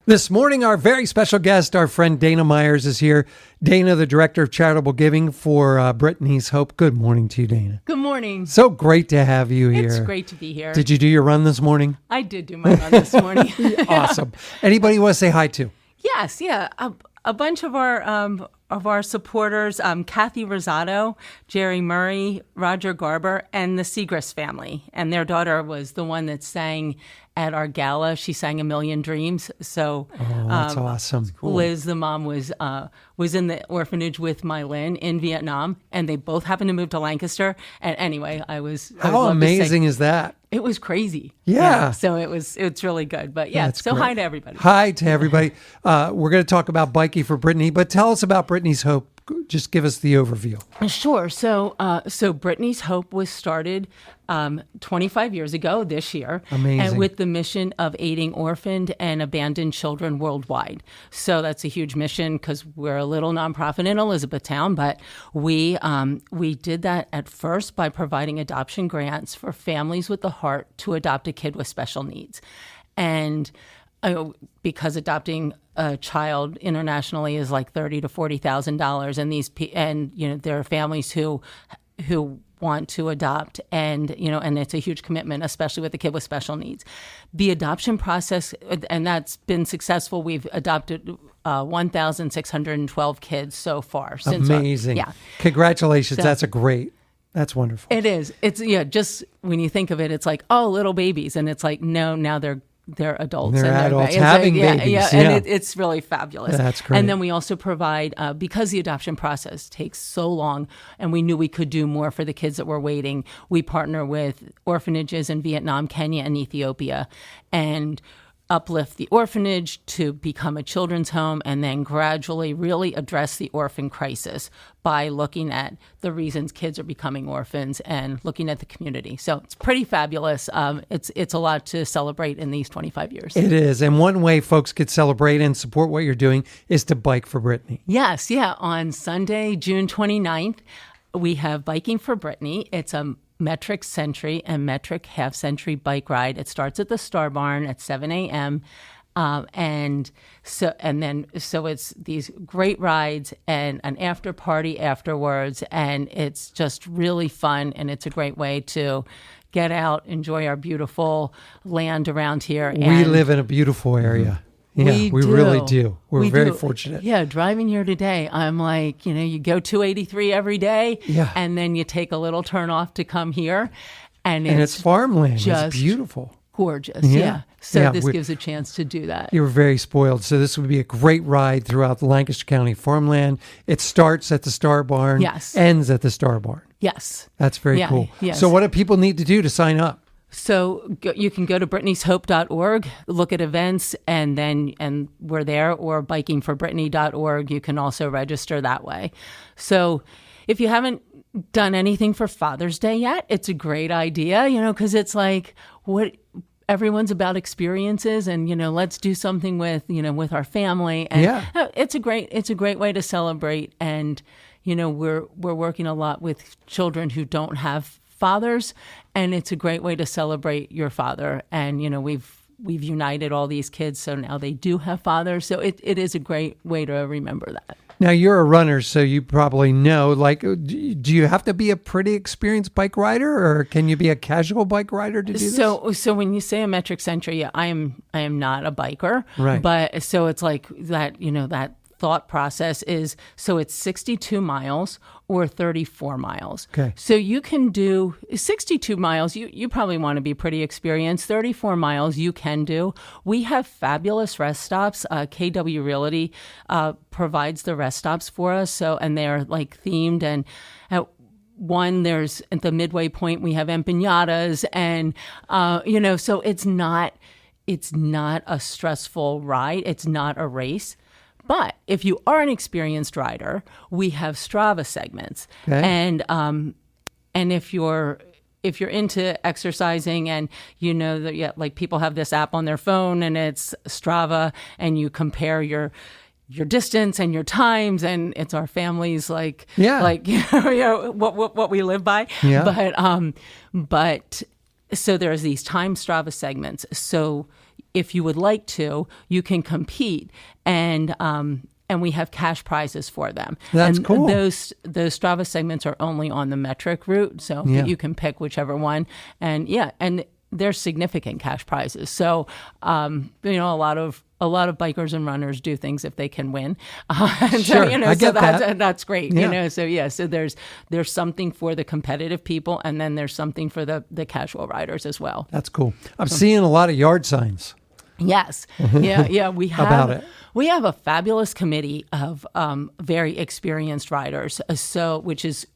This morning, our very special guest, our friend Dana Myers, is here. Dana, the Director of Charitable Giving for Brittany's Hope. Good morning to you, Dana. Good morning. So great to have you here. It's great to be here. Did you do your run this morning? I did do my run this morning. Awesome. Anybody you want to say hi to? Yes, yeah. A bunch of our supporters, Kathy Rosado, Jerry Murray, Roger Garber, and the Segrist family. And their daughter was the one that sang at our gala. She sang A Million Dreams. So that's awesome. Cool. Liz, the mom, was in the orphanage with Mylin in Vietnam, and they both happened to move to Lancaster. And anyway, How amazing is that? It was crazy. Yeah. So it's really good. But yeah, so great. Hi to everybody. Hi to everybody. We're going to talk about biking for Brittany, but tell us about Brittany's Hope. Just give us the overview. Sure. So Brittany's Hope was started 25 years ago this year. Amazing. And with the mission of aiding orphaned and abandoned children worldwide. So that's a huge mission because we're a little nonprofit in Elizabethtown, but we did that at first by providing adoption grants for families with the heart to adopt a kid with special needs. And because adopting a child internationally is like $30,000 to $40,000, and there are families who want to adopt, and it's a huge commitment, especially with a kid with special needs. The adoption process, and that's been successful. We've adopted 1,612 kids so far. Amazing. Congratulations. So, That's wonderful. It is. It's just when you think of it, it's like, oh, little babies, and it's like, no, now they're adults. They're and adults having babies. Yeah. And it's really fabulous. That's great. And then we also provide, because the adoption process takes so long, and we knew we could do more for the kids that were waiting, we partner with orphanages in Vietnam, Kenya, and Ethiopia, and uplift the orphanage to become a children's home, and then gradually really address the orphan crisis by looking at the reasons kids are becoming orphans and looking at the community. So it's pretty fabulous. It's a lot to celebrate in these 25 years. It is. And one way folks could celebrate and support what you're doing is to bike for Brittany. Yes. Yeah. On Sunday, June 29th, we have Biking for Brittany. It's a metric century and metric half century bike ride. It starts at the Star Barn at 7 a.m. So it's these great rides and an after party afterwards, and it's just really fun, and it's a great way to get out, enjoy our beautiful land around here. We live in a beautiful area. Yeah, we really do. We're very fortunate. Yeah, driving here today, I'm like, you go 283 every day, and then you take a little turn off to come here, and it's farmland. Just it's beautiful. Gorgeous, yeah. So this gives a chance to do that. You're very spoiled. So this would be a great ride throughout the Lancaster County farmland. It starts at the Star Barn, ends at the Star Barn. Yes. That's very cool. Yes. So what do people need to do to sign up? So you can go to brittany'shope.org, look at events, and we're there, or bikingforbrittany.org. You can also register that way. So if you haven't done anything for Father's Day yet, it's a great idea, because it's like what everyone's about experiences, and let's do something with our family, and it's a great way to celebrate. And we're working a lot with children who don't have fathers, and it's a great way to celebrate your father. And we've united all these kids, so now they do have fathers. So it is a great way to remember that. Now, you're a runner, so you probably know, do you have to be a pretty experienced bike rider, or can you be a casual bike rider to do this? So when you say a metric century, I am not a biker, right? But so it's like that, that thought process is, so it's 62 miles or 34 miles. Okay. So you can do 62 miles. You probably want to be pretty experienced. 34 miles you can do. We have fabulous rest stops. KW Realty provides the rest stops for us. So, and they're like themed, and there's at the midway point, we have empanadas, and, so it's not a stressful ride. It's not a race. But if you are an experienced rider, we have Strava segments, and if you're into exercising, and that like people have this app on their phone, and it's Strava, and you compare your distance and your times, and it's our families what we live by. Yeah. But so there's these time Strava segments. So if you would like to, you can compete, and we have cash prizes for them. That's and cool. Those Strava segments are only on the metric route, so you can pick whichever one. And there's significant cash prizes. So a lot of bikers and runners do things if they can win. Sure, I get that. That's great. Yeah. So there's something for the competitive people, and then there's something for the casual riders as well. That's cool. I'm seeing a lot of yard signs. Yes. Yeah. We have About it. We have a fabulous committee of very experienced riders, which is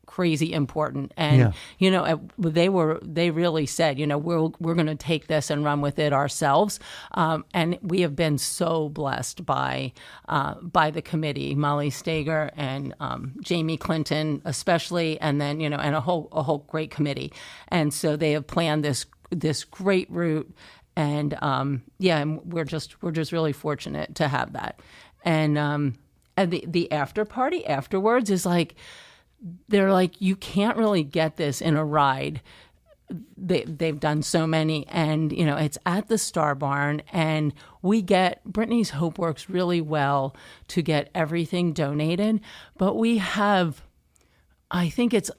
crazy important. And they really said, we're going to take this and run with it ourselves. And we have been so blessed by the committee, Molly Stager and Jamie Clinton especially, and then and a whole great committee. And so they have planned this great route. And and we're just really fortunate to have that. And the after party afterwards is like, they're like, you can't really get this in a ride. They've done so many, and it's at the Star Barn, and Brittany's Hope works really well to get everything donated, but we have. I think it's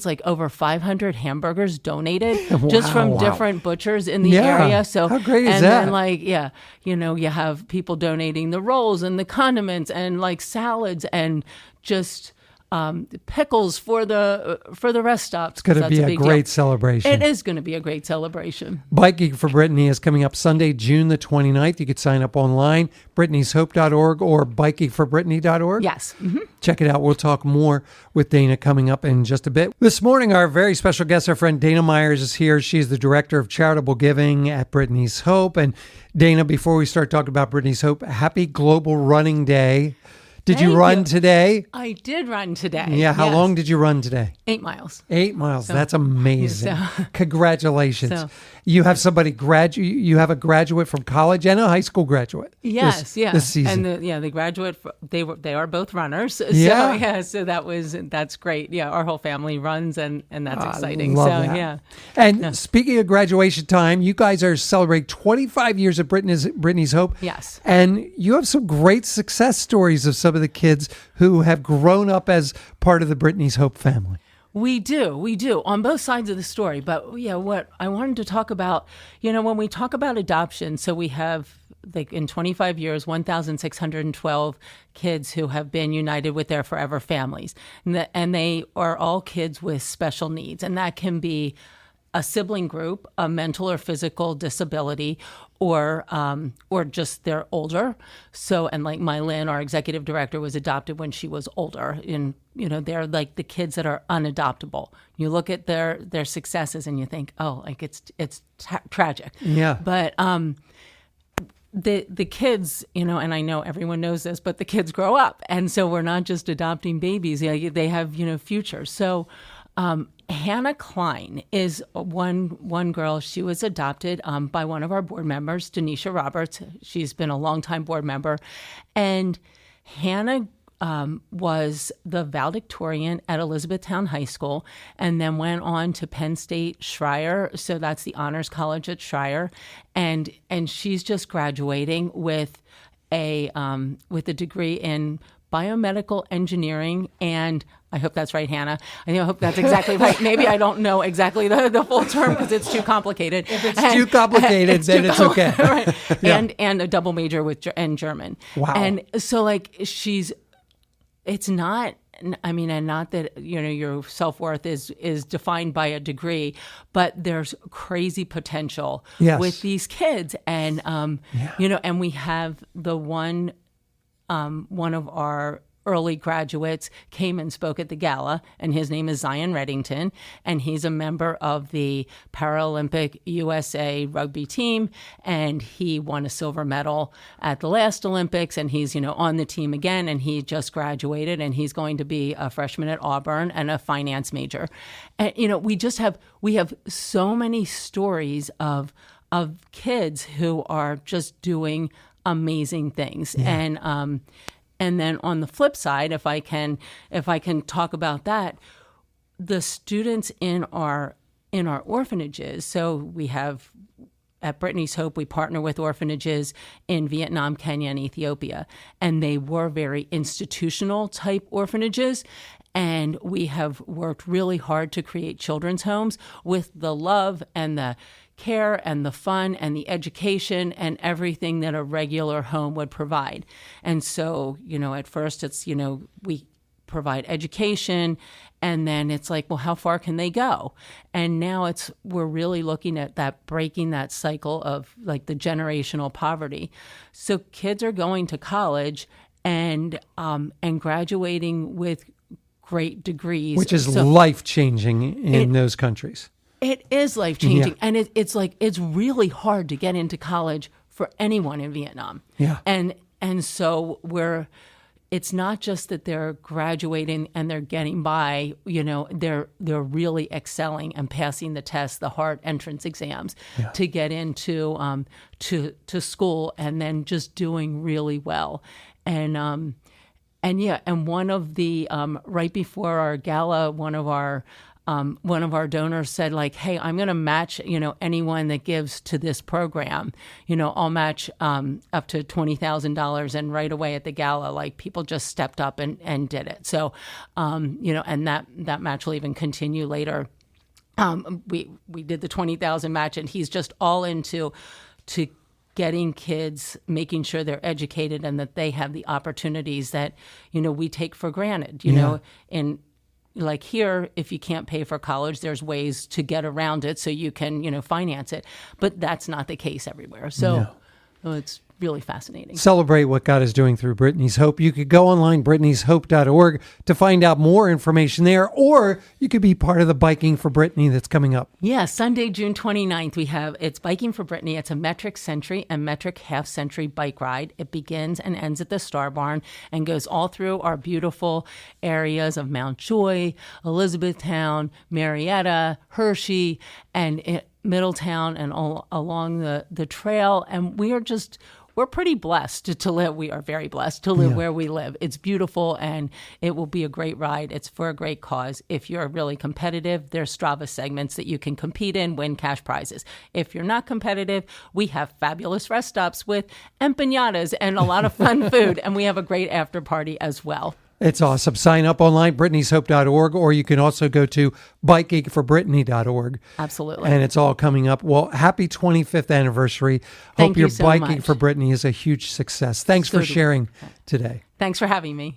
like over 500 hamburgers donated just from different butchers in the area. So how great is that? And then you have people donating the rolls and the condiments and like salads and just pickles for the rest stops. It's going to be a great celebration. It is going to be a great celebration. Biking for Brittany is coming up Sunday, June the 29th. You could sign up online, Brittany'sHope.org or bikingforbrittany.org. Yes. Mm-hmm. Check it out. We'll talk more with Dana coming up in just a bit. This morning, our very special guest, our friend Dana Myers, is here. She's the Director of Charitable Giving at Brittany's Hope. And Dana, before we start talking about Brittany's Hope, happy Global Running Day. Did you run today? I did run today. Yeah. How long did you run today? 8 miles. 8 miles. That's amazing. Congratulations. You have somebody you have a graduate from college and a high school graduate. Yes. This season. And the graduate, they are both runners. So, so that's great. Yeah. Our whole family runs, and that's exciting. Love that. Yeah. And speaking of graduation time, you guys are celebrating 25 years of Brittany's Hope. Yes. And you have some great success stories of some of the kids who have grown up as part of the Brittany's Hope family. We do on both sides of the story. But what I wanted to talk about, when we talk about adoption, so we have in 25 years, 1,612 kids who have been united with their forever families. And they are all kids with special needs. And that can be a sibling group, a mental or physical disability, or just they're older. So, and like Mylin, our executive director, was adopted when she was older. And they're like the kids that are unadoptable. You look at their successes and you think, oh, like it's tragic. Yeah. But the kids, and I know everyone knows this, but the kids grow up, and so we're not just adopting babies. They have futures. So. Hannah Klein is one girl. She was adopted by one of our board members, Denisha Roberts. She's been a longtime board member. And Hannah was the valedictorian at Elizabethtown High School, and then went on to Penn State Schreier. So that's the honors college at Schreier. And she's just graduating with a degree in biomedical engineering, and I hope that's right, Hannah. I hope that's exactly right. Maybe I don't know exactly the full term because it's too complicated. If it's too complicated, then it's okay. Right. Yeah. And a double major in German. Wow. And so it's not, and not that, your self-worth is defined by a degree, but there's crazy potential with these kids. And, and we have the one of our early graduates came and spoke at the gala, and his name is Zion Reddington, and he's a member of the Paralympic USA rugby team, and he won a silver medal at the last Olympics, and he's, on the team again, and he just graduated, and he's going to be a freshman at Auburn and a finance major. And, we have so many stories of kids who are just doing amazing things. Yeah. And then on the flip side, if I can talk about that, the students in our orphanages. So we have at Brittany's Hope, we partner with orphanages in Vietnam, Kenya, and Ethiopia. And they were very institutional type orphanages. And we have worked really hard to create children's homes with the love and the care and the fun and the education and everything that a regular home would provide. And so, at first it's, we provide education, and then it's like, well, how far can they go? And now we're really looking at that, breaking that cycle of like the generational poverty. So kids are going to college and graduating with great degrees, which is life-changing in those countries. It is life-changing. Yeah. And it's really hard to get into college for anyone in Vietnam. Yeah. And so it's not just that they're graduating and they're getting by, they're really excelling and passing the tests, the hard entrance exams to get into to school, and then just doing really well. And one of the right before our gala, one of our donors said, like, hey, I'm going to match, anyone that gives to this program. I'll match up to $20,000. And right away at the gala, like, people just stepped up and did it. So, and that match will even continue later. We did the 20,000 match, and he's just all into getting kids, making sure they're educated and that they have the opportunities that, we take for granted, in like here, if you can't pay for college, there's ways to get around it so you can, finance it. But that's not the case everywhere. So it's really fascinating. Celebrate what God is doing through Brittany's Hope. You could go online, brittany'shope.org, to find out more information there, or you could be part of the Biking for Brittany that's coming up. Yeah, Sunday, June 29th, it's Biking for Brittany. It's a metric century and metric half-century bike ride. It begins and ends at the Star Barn and goes all through our beautiful areas of Mount Joy, Elizabethtown, Marietta, Hershey, and Middletown, and all along the trail. And we're pretty blessed to live. We are very blessed to live where we live. It's beautiful, and it will be a great ride. It's for a great cause. If you're really competitive, there's Strava segments that you can compete in, win cash prizes. If you're not competitive, we have fabulous rest stops with empanadas and a lot of fun food, and we have a great after party as well. It's awesome. Sign up online, brittany'shope.org, or you can also go to bikingforbrittany.org. Absolutely. And it's all coming up. Well, happy 25th anniversary. Thank Hope you your so Biking much. for Brittany is a huge success. Thanks for sharing today. Thanks for having me.